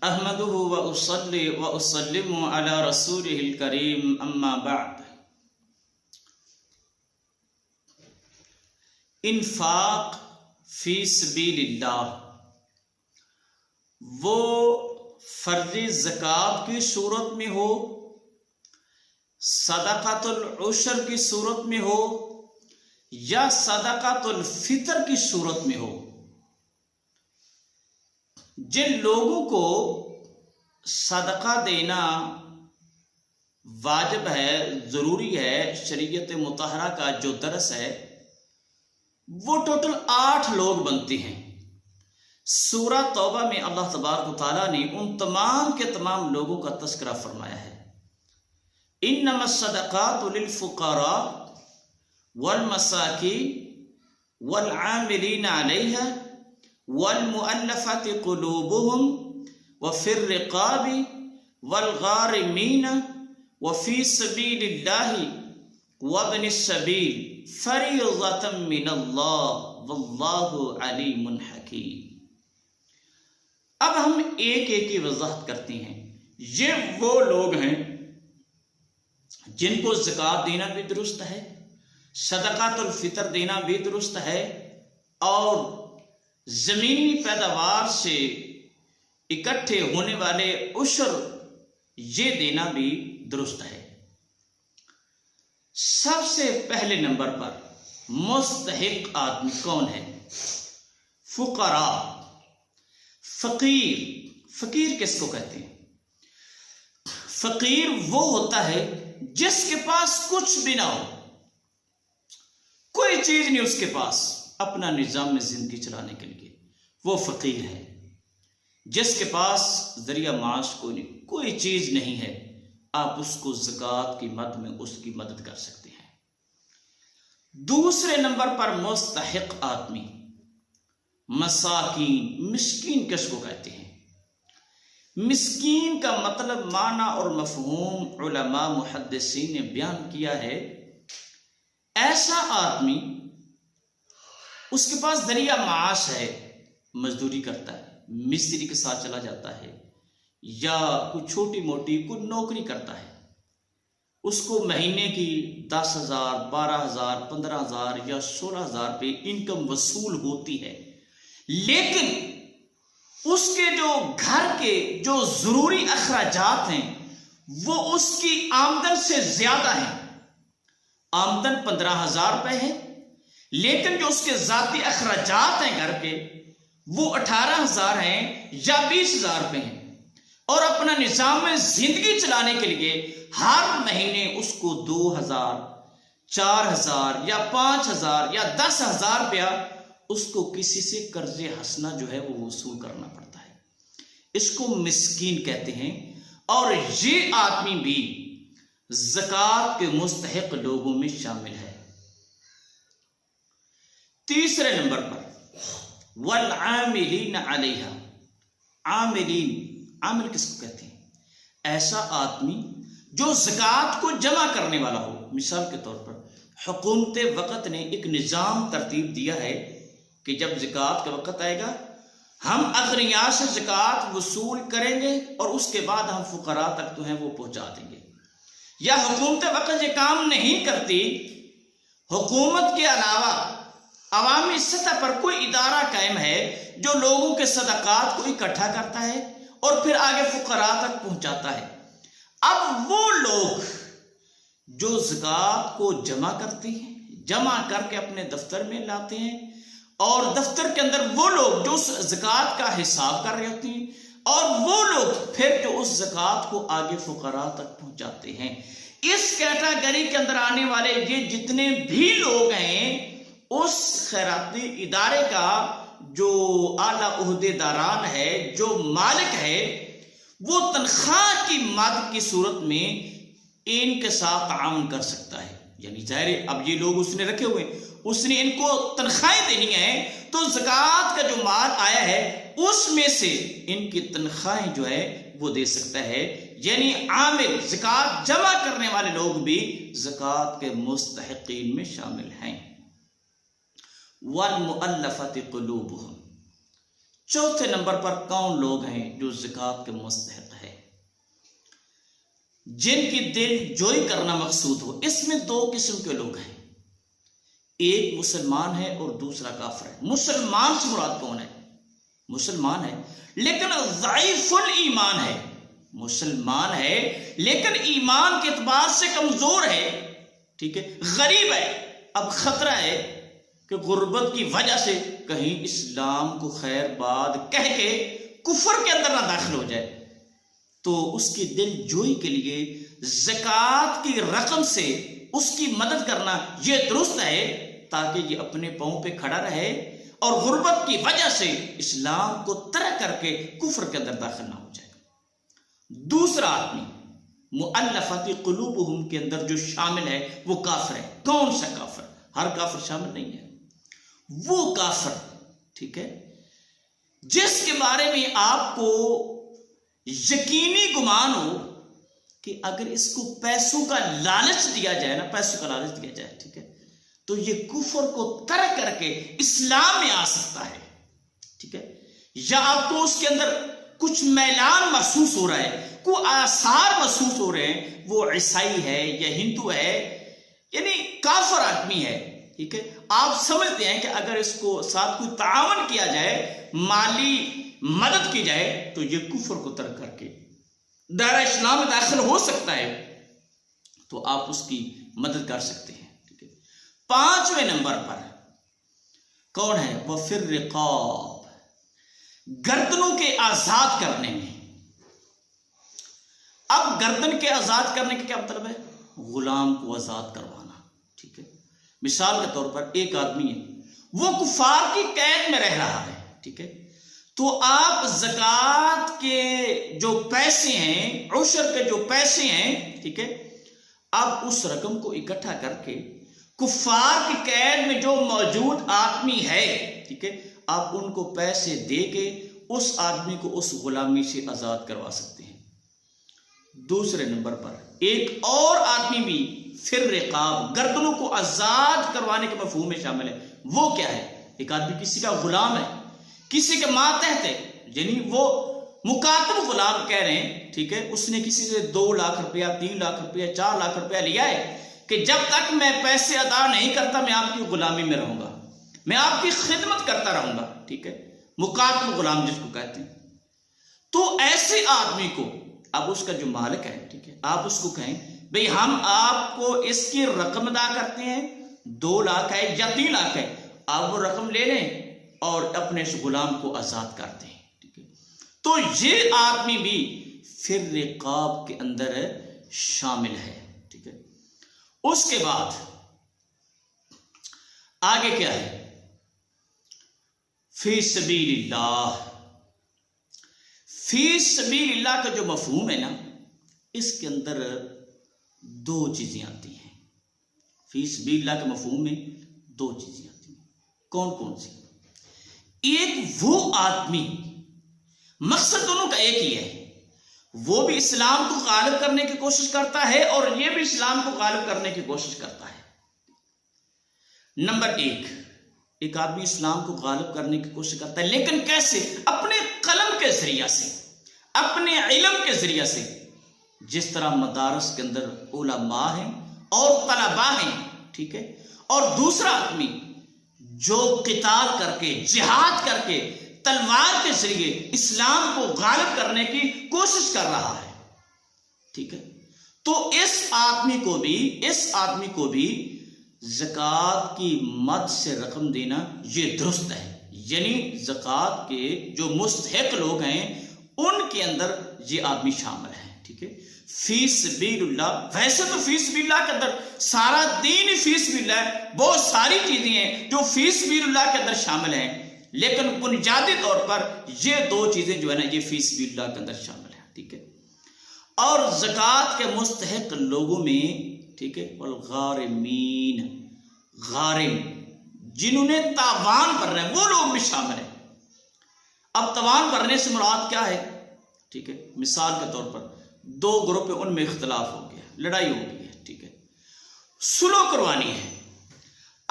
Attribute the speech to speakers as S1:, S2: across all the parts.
S1: احمدہ و اصلی و اسلم علی رسولہ الکریم اما بعد۔ انفاق فی سبیل اللہ وہ فرض زکوٰۃ کی صورت میں ہو، صدقۃ العشر کی صورت میں ہو یا صدقۃ الفطر کی صورت میں ہو، جن لوگوں کو صدقہ دینا واجب ہے، ضروری ہے، شریعت مطہرہ کا جو درس ہے وہ ٹوٹل 8 لوگ بنتے ہیں۔ سورہ توبہ میں اللہ تبارک و تعالیٰ نے ان تمام کے تمام لوگوں کا تذکرہ فرمایا ہے۔ انما الصدقات للفقراء والمساکین والعاملین علیہا والمؤلفۃ قلوبہم وفی الرقاب والغارمین وفی سبیل اللہ وابن السبیل فریضۃ من اللہ واللہ علیم حکیم۔ اب ہم ایک ایک کی وضاحت کرتے ہیں۔ یہ وہ لوگ ہیں جن کو زکوٰۃ دینا بھی درست ہے، صدقۃ الفطر دینا بھی درست ہے، اور زمینی پیداوار سے اکٹھے ہونے والے عشر یہ دینا بھی درست ہے۔ سب سے پہلے نمبر پر مستحق آدمی کون ہے؟ فقراء، فقیر۔ فقیر کس کو کہتے ہیں؟ فقیر وہ ہوتا ہے جس کے پاس کچھ بھی نہ ہو، کوئی چیز نہیں اس کے پاس اپنا نظام زندگی چلانے کے لیے، وہ فقیر ہے۔ جس کے پاس ذریعہ معاش کوئی چیز نہیں ہے، آپ اس کو زکوٰۃ کی مد میں اس کی مدد کر سکتے ہیں۔ دوسرے نمبر پر مستحق آدمی مساکین۔ مسکین کس کو کہتے ہیں؟ مسکین کا مطلب معنی اور مفہوم علماء محدثین نے بیان کیا ہے، ایسا آدمی اس کے پاس ذریعہ معاش ہے، مزدوری کرتا ہے، مستری کے ساتھ چلا جاتا ہے، یا کوئی چھوٹی موٹی کوئی نوکری کرتا ہے، اس کو مہینے کی 10,000 12,000 15,000 یا 16,000 پہ انکم وصول ہوتی ہے، لیکن اس کے جو گھر کے جو ضروری اخراجات ہیں وہ اس کی آمدن سے زیادہ ہیں۔ آمدن 15,000 روپے ہے، لیکن جو اس کے ذاتی اخراجات ہیں گھر کے وہ 18,000 ہیں یا 20,000 روپے ہیں، اور اپنا نظام زندگی چلانے کے لیے ہر مہینے اس کو 2,000 4,000 یا 5,000 یا 10,000 روپیہ اس کو کسی سے قرض حسنہ جو ہے وہ وصول کرنا پڑتا ہے۔ اس کو مسکین کہتے ہیں، اور یہ آدمی بھی زکوٰۃ کے مستحق لوگوں میں شامل ہے۔ تیسرے نمبر پر والعاملین علیہا۔ عامل کس کو کہتے ہیں؟ ایسا آدمی جو زکوٰۃ کو جمع کرنے والا ہو۔ مثال کے طور پر حکومت وقت نے ایک نظام ترتیب دیا ہے کہ جب زکوٰۃ کا وقت آئے گا ہم اغنیاء سے زکوٰۃ وصول کریں گے، اور اس کے بعد ہم فقراء تک تو ہیں وہ پہنچا دیں گے۔ یا حکومت وقت یہ کام نہیں کرتی، حکومت کے علاوہ عوامی سطح پر کوئی ادارہ قائم ہے جو لوگوں کے صدقات کو اکٹھا کرتا ہے اور پھر آگے فقراء تک پہنچاتا ہے۔ اب وہ لوگ جو زکوٰۃ کو جمع کرتے ہیں، جمع کر کے اپنے دفتر میں لاتے ہیں، اور دفتر کے اندر وہ لوگ جو اس زکوٰۃ کا حساب کر رہے ہوتے ہیں، اور وہ لوگ پھر جو اس زکوٰۃ کو آگے فقراء تک پہنچاتے ہیں۔ اس کیٹاگری کے اندر آنے والے یہ جتنے بھی لوگ ہیں، اس خیراتی ادارے کا جو اعلیٰ عہدے داران ہے، جو مالک ہے، وہ تنخواہ کی مد کی صورت میں ان کے ساتھ تعاون کر سکتا ہے۔ یعنی ظاہر ہے اب یہ لوگ اس نے رکھے ہوئے، اس نے ان کو تنخواہیں دینی ہیں، تو زکوٰۃ کا جو مال آیا ہے اس میں سے ان کی تنخواہیں جو ہے وہ دے سکتا ہے۔ یعنی عامل، زکوٰۃ جمع کرنے والے لوگ بھی زکوٰۃ کے مستحقین میں شامل ہیں۔ والمؤلفۃ قلوبہم، چوتھے نمبر پر کون لوگ ہیں جو زکوٰۃ کے مستحق ہے، جن کی دل جوئی کرنا مقصود ہو؟ اس میں دو قسم کے لوگ ہیں، ایک مسلمان ہے اور دوسرا کافر ہے۔ مسلمان سے مراد کون ہے؟ مسلمان ہے لیکن ضعیف الایمان ہے، مسلمان ہے لیکن ایمان کے اعتبار سے کمزور ہے، ٹھیک ہے، غریب ہے۔ اب خطرہ ہے کہ غربت کی وجہ سے کہیں اسلام کو خیر باد کہہ کے کفر کے اندر نہ داخل ہو جائے، تو اس کی دل جوئی کے لیے زکوٰۃ کی رقم سے اس کی مدد کرنا یہ درست ہے، تاکہ یہ اپنے پاؤں پہ کھڑا رہے اور غربت کی وجہ سے اسلام کو ترک کر کے کفر کے اندر داخل نہ ہو جائے۔ دوسرا آدمی مؤلفۃ قلوبہم کے اندر جو شامل ہے وہ کافر ہے۔ کون سا کافر؟ ہر کافر شامل نہیں ہے، وہ کافر، ٹھیک ہے، جس کے بارے میں آپ کو یقینی گمان ہو کہ اگر اس کو پیسوں کا لالچ دیا جائے نا، پیسوں کا لالچ دیا جائے، ٹھیک ہے، تو یہ کفر کو ترک کر کے اسلام میں آ سکتا ہے، ٹھیک ہے، یا آپ کو اس کے اندر کچھ میلان محسوس ہو رہا ہے، کوئی آثار محسوس ہو رہے ہیں، وہ عیسائی ہے یا ہندو ہے، یعنی کافر آدمی ہے، ٹھیک ہے، آپ سمجھتے ہیں کہ اگر اس کو ساتھ کوئی تعاون کیا جائے، مالی مدد کی جائے، تو یہ کفر کو ترک کر کے دائرہ اسلام میں داخل ہو سکتا ہے، تو آپ اس کی مدد کر سکتے ہیں، ٹھیک ہے۔ پانچویں نمبر پر کون ہے؟ وہ فر رقاب، گردنوں کے آزاد کرنے میں۔ اب گردن کے آزاد کرنے کا کیا مطلب ہے؟ غلام کو آزاد کروانا، ٹھیک ہے۔ مثال کے طور پر ایک آدمی ہے، وہ کفار کی قید میں رہ رہا ہے، ٹھیک ہے، تو آپ زکوٰۃ کے جو پیسے ہیں، عشر کے جو پیسے ہیں، ٹھیک ہے، آپ اس رقم کو اکٹھا کر کے کفار کی قید میں جو موجود آدمی ہے، ٹھیک ہے، آپ ان کو پیسے دے کے اس آدمی کو اس غلامی سے آزاد کروا سکتے ہیں۔ دوسرے نمبر پر ایک اور آدمی بھی فر رقاب، گردنوں کو آزاد کروانے کے مفہوم میں شامل ہے۔ وہ کیا ہے؟ ایک آدمی کسی کا غلام ہے، کسی کے ماتحت ہے، یعنی وہ مکاتب غلام کہہ رہے ہیں، ٹھیک ہے، اس نے کسی سے 2 لاکھ روپیہ، 3 لاکھ روپیہ، 4 لاکھ روپیہ لیا ہے کہ جب تک میں پیسے ادا نہیں کرتا میں آپ کی غلامی میں رہوں گا، میں آپ کی خدمت کرتا رہوں گا، ٹھیک ہے، مکاتب غلام جس کو کہتے ہیں۔ تو ایسے آدمی کو اب اس کا جو مالک ہے، ٹھیک ہے، آپ اس کو کہیں بھئی ہم آپ کو اس کی رقم ادا کرتے ہیں، 2 لاکھ ہے یا 3 لاکھ ہے، آپ وہ رقم لے لیں اور اپنے اس غلام کو آزاد کرتے ہیں، ٹھیک ہے۔ تو یہ آدمی بھی فر رقاب کے اندر شامل ہے، ٹھیک ہے۔ اس کے بعد آگے کیا ہے؟ فی سبیل اللہ۔ فی سبیل اللہ کا جو مفہوم ہے نا، اس کے اندر 2 چیزیں آتی ہیں۔ فی سبیل اللہ کے مفہوم میں 2 چیزیں آتی ہیں۔ کون کون سی؟ ایک وہ آدمی، مقصد دونوں کا ایک ہی ہے، وہ بھی اسلام کو غالب کرنے کی کوشش کرتا ہے اور یہ بھی اسلام کو غالب کرنے کی کوشش کرتا ہے۔ نمبر 1، ایک آدمی اسلام کو غالب کرنے کی کوشش کرتا ہے، لیکن کیسے؟ اپنے قلم کے ذریعہ سے، اپنے علم کے ذریعہ سے، جس طرح مدارس کے اندر علماء ہیں اور طلباء ہیں، ٹھیک ہے، اور دوسرا آدمی جو قتال کر کے، جہاد کر کے، تلوار کے ذریعے اسلام کو غالب کرنے کی کوشش کر رہا ہے، ٹھیک ہے، تو اس آدمی کو بھی زکوٰۃ کی مد سے رقم دینا یہ درست ہے، یعنی زکوٰۃ کے جو مستحق لوگ ہیں ان کے اندر یہ آدمی شامل ہے، ٹھیک ہے۔ فی سبیل اللہ، ویسے تو فی سبیل اللہ کے اندر سارا دین ہی فی سبیل اللہ ہے، بہت ساری چیزیں ہیں جو فی سبیل اللہ کے اندر شامل ہیں، لیکن بنیادی طور پر یہ 2 چیزیں جو ہے نا یہ فی سبیل اللہ کے اندر شامل ہیں، ٹھیک ہے۔ اور زکوٰۃ کے مستحق لوگوں میں، ٹھیک ہے، والغارمین، غارم جنہوں نے تاوان بھرنا ہے وہ لوگ بھی شامل ہیں۔ اب تاوان بھرنے سے مراد کیا ہے؟ ٹھیک ہے، مثال کے طور پر 2 گروپ ہیں، ان میں اختلاف ہو گیا، لڑائی ہو گئی ہے، ٹھیک ہے، صلح کروانی ہے۔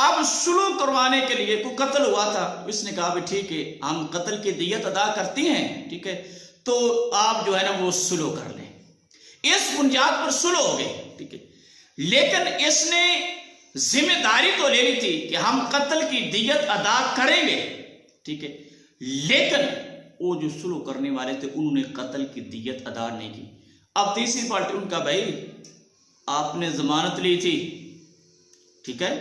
S1: اب سلو کروانے کے لیے کوئی قتل ہوا تھا، اس نے کہا بھی ٹھیک ہے ہم قتل کی دیت ادا کرتی ہیں، ٹھیک ہے تو آپ جو ہے نا وہ سلو کر لیں، اس بنیاد پر سلو ہو گئے، ٹھیک ہے۔ لیکن اس نے ذمہ داری تو لے لی تھی کہ ہم قتل کی دیت ادا کریں گے، ٹھیک ہے، لیکن وہ جو سلو کرنے والے تھے انہوں نے قتل کی دیت ادا نہیں کی۔ اب تیسری پارٹی ان کا بھائی آپ نے ضمانت لی تھی، ٹھیک ہے،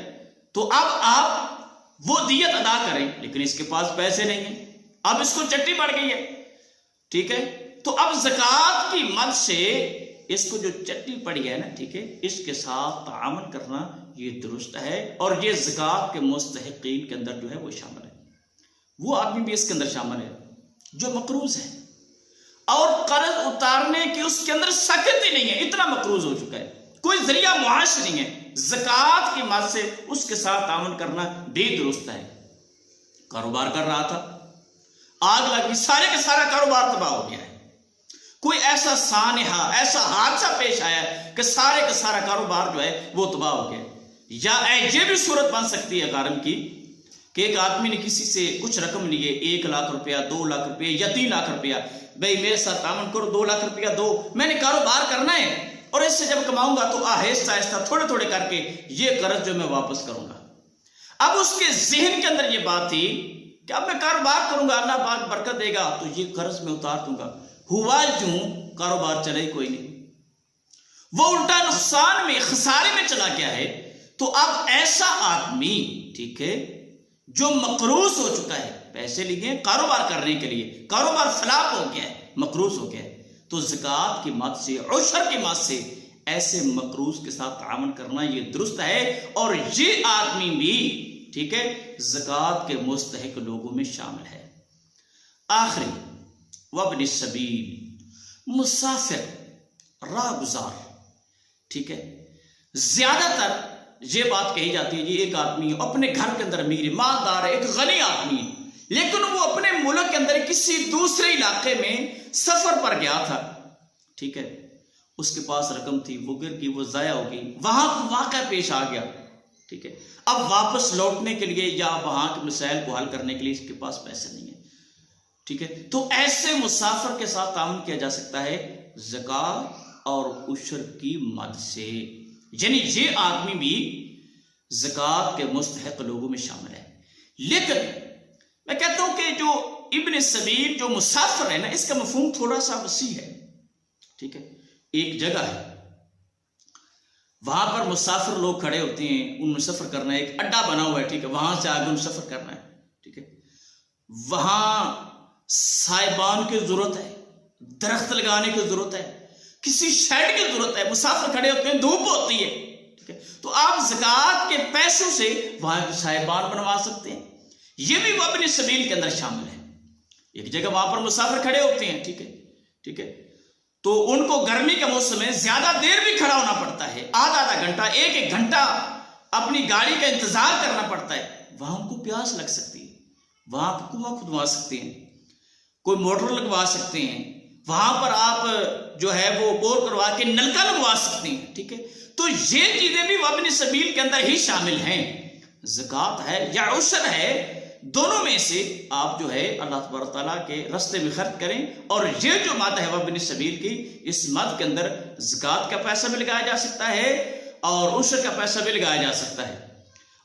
S1: تو اب آپ وہ دیت ادا کریں، لیکن اس کے پاس پیسے نہیں ہیں، اب اس کو چٹی پڑ گئی ہے، ٹھیک ہے، تو اب زکوٰۃ کی مد سے اس کو جو چٹی پڑی ہے نا، ٹھیک ہے، اس کے ساتھ تعامل کرنا یہ درست ہے، اور یہ زکوٰۃ کے مستحقین کے اندر جو ہے وہ شامل ہے۔ وہ آدمی بھی اس کے اندر شامل ہے جو مقروض ہے اور قرض اتارنے کی اس کے اندر سخت ہی نہیں ہے، اتنا مقروض ہو چکا ہے، کوئی ذریعہ معاش نہیں ہے، زکوٰۃ کی مد سے اس کے ساتھ تعاون کرنا بھی درست ہے۔ کاروبار کر رہا تھا، آگ لگی، سارے کا سارا کاروبار تباہ ہو گیا ہے، کوئی ایسا سانحہ ایسا حادثہ پیش آیا کہ سارے کا سارا کاروبار جو ہے وہ تباہ ہو گیا۔ یا یہ بھی صورت بن سکتی ہے غارم کی کہ ایک آدمی نے کسی سے کچھ رقم لیے، 1 لاکھ روپیہ، 2 لاکھ روپیہ یا 3 لاکھ روپیہ، بھائی میرے ساتھ تعاون کرو، 2 لاکھ روپیہ دو، میں نے کاروبار کرنا ہے اور اس سے جب کماؤں گا تو آہستہ آہستہ تھوڑے تھوڑے کر کے یہ قرض جو میں واپس کروں گا۔ اب اس کے ذہن کے اندر یہ بات تھی کہ اب میں کاروبار کروں گا، اللہ پاک برکت دے گا تو یہ قرض میں اتار دوں گا۔ ہوا جو کاروبار چلے کوئی نہیں، وہ الٹا نقصان میں، خسارے میں چلا گیا ہے۔ تو اب ایسا آدمی، ٹھیک ہے، جو مقروض ہو چکا ہے، پیسے لیے کاروبار کرنے کے لیے، کاروبار فلاپ ہو گیا ہے، مقروض ہو گیا ہے، تو زکوٰۃ کی مد سے، عشر کی مد سے ایسے مقروض کے ساتھ تعاون کرنا یہ درست ہے، اور یہ آدمی بھی، ٹھیک ہے، زکوٰۃ کے مستحق لوگوں میں شامل ہے۔ آخری وابن السبیل، مسافر، راہ گزار، ٹھیک ہے، زیادہ تر یہ بات کہی جاتی ہے، یہ ایک آدمی اپنے گھر کے اندر امیر مالدار ہے، ایک غنی آدمی ہے، لیکن وہ اپنے ملک کے اندر کسی دوسرے علاقے میں سفر پر گیا تھا، ٹھیک ہے، اس کے پاس رقم تھی، وہ گر گئی، وہ ضائع ہو گئی، وہاں واقعہ پیش آ گیا، ٹھیک ہے، اب واپس لوٹنے کے لیے یا وہاں کے مسائل کو حل کرنے کے لیے اس کے پاس پیسے نہیں ہیں، ٹھیک ہے، تو ایسے مسافر کے ساتھ تعاون کیا جا سکتا ہے زکوٰۃ اور عشر کی مد سے، یعنی یہ آدمی بھی زکوٰۃ کے مستحق لوگوں میں شامل ہے۔ لیکن میں کہتا ہوں کہ جو ابن سبیل، جو مسافر ہے نا، اس کا مفہوم تھوڑا سا وسیع ہے، ٹھیک ہے، ایک جگہ ہے، وہاں پر مسافر لوگ کھڑے ہوتے ہیں، ان میں سفر کرنا ہے، ایک اڈا بنا ہوا ہے، ٹھیک ہے، وہاں سے آگے ان سفر کرنا ہے، ٹھیک ہے، وہاں سائبان کی ضرورت ہے، درخت لگانے کی ضرورت ہے، کسی شیڈ کی ضرورت ہے، مسافر کھڑے ہوتے ہیں، دھوپ ہوتی ہے، ٹھیک ہے، تو آپ زکوٰۃ کے پیسوں سے وہاں کے سائبان بنوا سکتے ہیں۔ یہ بھی وہ اپنے سبیل کے اندر شامل ہے، ایک جگہ وہاں پر مسافر کھڑے ہوتے ہیں، ٹھیک ہے، ٹھیک ہے، تو ان کو گرمی کے موسم میں زیادہ دیر بھی کھڑا ہونا پڑتا ہے، آدھا گھنٹہ، ایک گھنٹہ اپنی گاڑی کا انتظار کرنا پڑتا ہے، وہاں ان کو پیاس لگ سکتی ہے، وہاں آپ کنواں کھدوا سکتے ہیں، کوئی موٹر لگوا سکتے ہیں، وہاں پر آپ جو ہے وہ بور کروا کے نلکا لگوا سکتے ہیں، ٹھیک ہے، تو یہ چیزیں بھی وابن سبیل کے اندر ہی شامل ہیں۔ زکوٰۃ ہے یا عشر ہے، دونوں میں سے آپ جو ہے اللہ تبارک تعالیٰ کے راستے میں خرچ کریں، اور یہ جو مد ہے وابن سبیل کی، اس مد کے اندر زکوٰۃ کا پیسہ بھی لگایا جا سکتا ہے اور عشر کا پیسہ بھی لگایا جا سکتا ہے،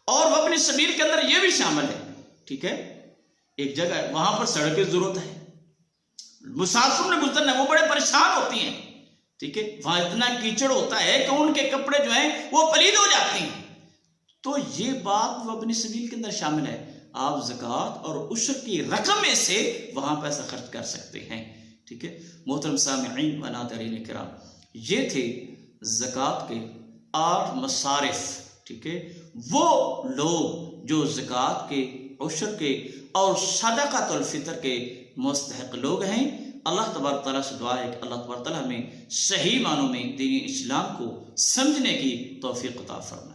S1: اور وابن سبیل کے اندر یہ بھی شامل ہے، ٹھیک ہے، ایک جگہ ہے وہاں پر سڑک کی ضرورت ہے، مسافر نے گزرنا ہے، وہ بڑے پریشان ہوتی ہیں، ٹھیک ہے، وہاں اتنا کیچڑ ہوتا ہے کہ ان کے کپڑے جو ہیں وہ پلید ہو جاتے ہیں، تو یہ بات وہ اپنی سبیل کے اندر شامل ہے، آپ زکوٰۃ اور عشر کی رقم میں سے وہاں پیسہ خرچ کر سکتے ہیں، ٹھیک ہے۔ محترم سامعین و ناظرین کرام، یہ تھے زکوٰۃ کے 8 مصارف، ٹھیک ہے، وہ لوگ جو زکوٰۃ کے، عشر کے اور صدقۃ الفطر کے مستحق لوگ ہیں۔ اللہ تبارک تعالیٰ سے دعا ہے کہ اللہ تبارک تعالیٰ ہمیں صحیح معنوں میں دین اسلام کو سمجھنے کی توفیق عطا فرمائے۔